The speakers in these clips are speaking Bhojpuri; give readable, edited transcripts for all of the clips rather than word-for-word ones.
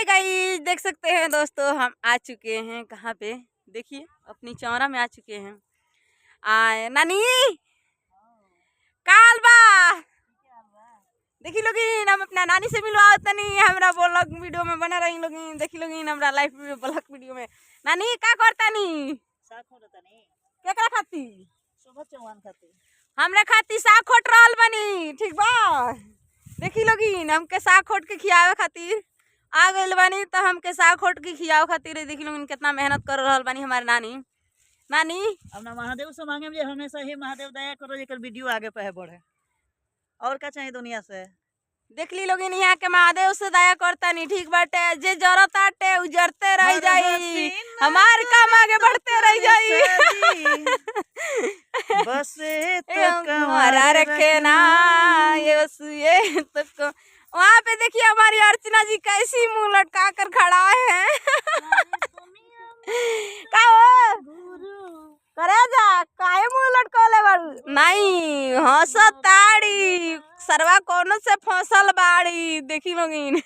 हाय गाइस, देख सकते हैं दोस्तों हम आ चुके हैं कहाँ पे। देखिए अपनी चौरा में आ चुके हैं। आए नानी काल बा देखी लोगिन हम अपना नानी से मिलवा तनी हमरा ब्लॉग वीडियो में बना रही लोगिन। देखी लोगिन हमरा लाइव ब्लॉग वीडियो में। नानी का करतानी साग खोटतानी केकरा खाती शोभा चौहान खाती हमरे खाती साग खोट रहल बनी। ठीक बा देखी लोगिन हमके साग खोट के खियावे खातिर आ गइल बानी। तो हमके साग खोट के खियावे खातिर देख लोगिन कितना मेहनत कर रहल बानी हमारे नानी। नानी अपना महादेव से मांगे जे हमेशा ही महादेव दया करो जेकर वीडियो आगे पहे बढ़े। और का चाहिए दुनिया से देख ली लोगिन यहाँ के महादेव से दया करता नहीं। ठीक बाटे जे जरूरत आटे उजरते रह जाई हमार काम आगे बढ़ते रह जाई। बस तुम्हारा रखे ना ये तो वहाँ पे देखिए हमारी अर्चना जी कैसी मुंह लटका कर खड़ा है। का हो करे जा काहे मुंह लटकोले बाड़ू नहीं हंसताड़ी सरवा कोनो से फसल बाड़ी। देखी लोगिन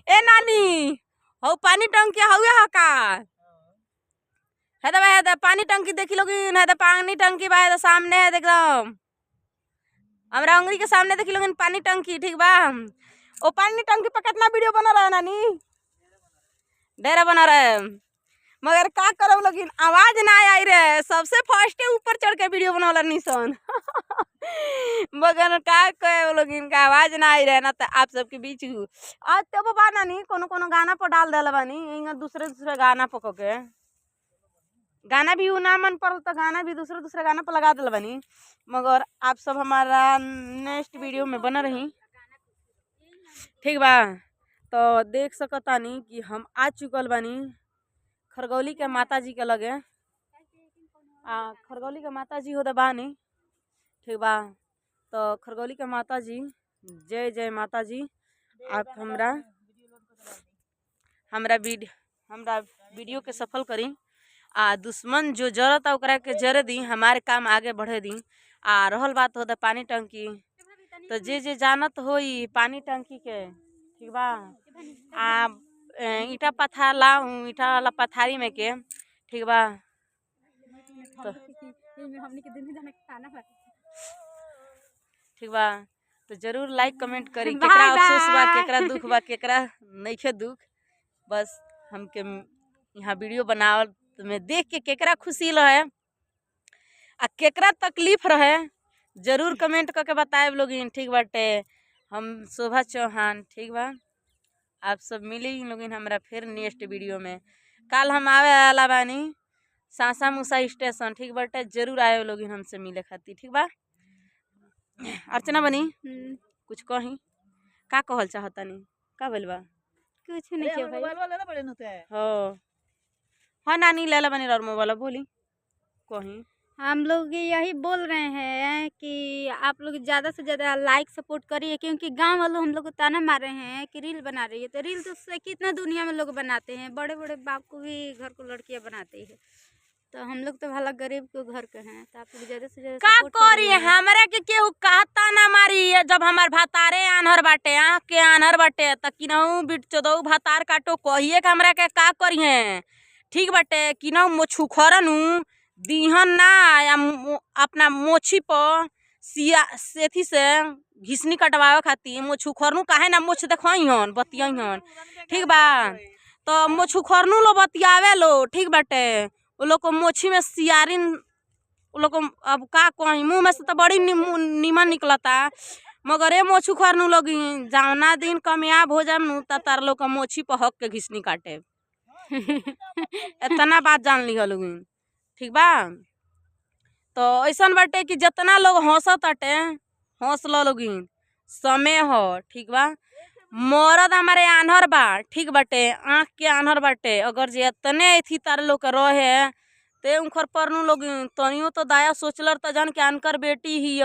ए नानी हो पानी टंकी हउए ह का है तो पानी टंकी देखी लोगिन है तो पानी टंकी बा है तो सामने है एकदम हमरा अंगुरी के सामने देखी लोगिन पानी टंकी। ठीक बा ओ पानी टंकी पर कितना वीडियो बना रहा है नानी डेरा बना रहा है मगर का करो लोगिन आवाज ना आई रे। सबसे फर्स्ट ऊपर चढ़ के वीडियो बनौला निशन मगर का कहे लोगिन का आवाज ना आई रहे ना। तो आप सबके बीच आज तो बाबा नानी कोनो कोनो गाना पर डाल दिल बानी इंगा दूसरे दूसरे गाना पको के गाना भी ना मन पर तो गाना भी दूसरे दूसरे गाना पर लगा दिल बानी। मगर आप सब हमारा नेक्स्ट वीडियो में बना रही। ठीक बा तो देख सकतानी कि हम आ चुकल बानी खरगौली के माता जी के लगे। खरगौली के माता जी होते बानी। ठीक बा तो खरगौली के माता जी जय जय माता जी। आप हमरा वीडियो के सफल करी दुश्मन जो जरूरत है ओकरा के जरे दी हमारे काम आगे बढ़े दी। रहल बात होता पानी टंकी तो जे जानत होई पानी टंकी के। ठीक बा ईटा पथार ला ईटा वाला पथारी में के। ठीक बा तो ठीक बा तो जरूर लाइक कमेंट करी केकरा अफसोस बा केकरा दुख बा केकरा नइखे दुख। बस हमके यहाँ वीडियो बनावल में देख के केकरा खुशी रहे आ केकरा तकलीफ रहे जरूर कमेंट करके बताए लोगिन। ठीक बाटे हम शोभा चौहान। ठीक बा आप सब मिली लोगिन हमरा फिर नेक्स्ट वीडियो में। कल हम आवे वाला बानी सासा मूसा स्टेशन। ठीक बाटे जरूर आए लोगिन हमसे मिले खातिर। ठीक बा अर्चना बनी कुछ कही का कहल चाहतानी का बोल बा कुछ नहीं के भाई हो हाँ नानी ले ला बनी और मोबाइल बोली कहीं। हम लोग यही बोल रहे हैं कि आप लोग ज़्यादा से ज़्यादा लाइक सपोर्ट करिए क्योंकि गांव वालों हम लोग को ताना मार रहे हैं कि रील बना रही है। तो रील तो कितना दुनिया में लोग बनाते हैं बड़े बड़े बाप को भी घर को लड़कियां बनाती है। तो हम लोग तो भला गरीब के घर के हैं तो आप लोग ज़्यादा से ज़्यादा का करी हमरा के केहू कहता ना मारी जब हमार भातारे आनहर बाटे आँख के आनहर बाटे त किनहू बिट चोदऊ भातार काटो कहिए के हमरा के का करिए। ठीक बाटे किनहू मोछुखरनु दीहन ना या अपना मोछी पर सिया सेथी से घिसनी कटवावे खातिर मोछुखरनु काहे ना मोछ देखइहन बतियइहन। ठीक बा तो मोछुखरनु लो बतियावे लो। ठीक बाटे वो लोग को मोछी में सियारिन वो लोग को अब का कहीं मुँह में से तो बड़ी नीमन निकलता मगर ये मोछू खरनू लोग जाना दिन कामयाब हो जाए त तार लोग का मोछी पर हक के घिसनी काटे। इतना बात जान ली लोग। ठीक बा तो ऐसा बाटे कि जितना लोग हंसत अटे हंस लोग समय हो। ठीक बा मरद हमारे आन्हर बा। ठीक बाटे आँख के आन्हर बाटे अगर जे इतने थी तार लोग रहे ते उनकर परनू लोग तनियो तो दया सोचलर त जान के आनकर बेटी ही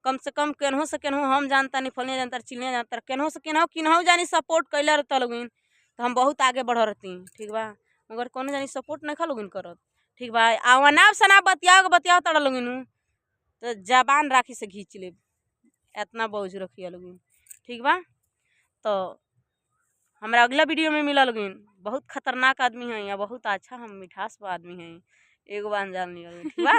कम से कम केनहो से केनहो हम जानता नहीं फलने जानता चिलने जानता केनहो से केनहो किनहो जानी सपोर्ट कैले रहता लोगिन तो हम बहुत आगे बढ़ रहती। ठीक बा मगर कोनो जानी सपोर्ट नहीं खा लोगिन करत। ठीक बा अनाप शनाप बतियाओ तड़ा लोगिन तो जबान राखी से घींच ले इतना बोझ रखिए लोगिन। ठीक बा तो हमारा अगला वीडियो में मिला लोगिन। बहुत खतरनाक आदमी है या बहुत अच्छा हम मिठास आदमी हैं। एगो बार जान लिया ठीक बा।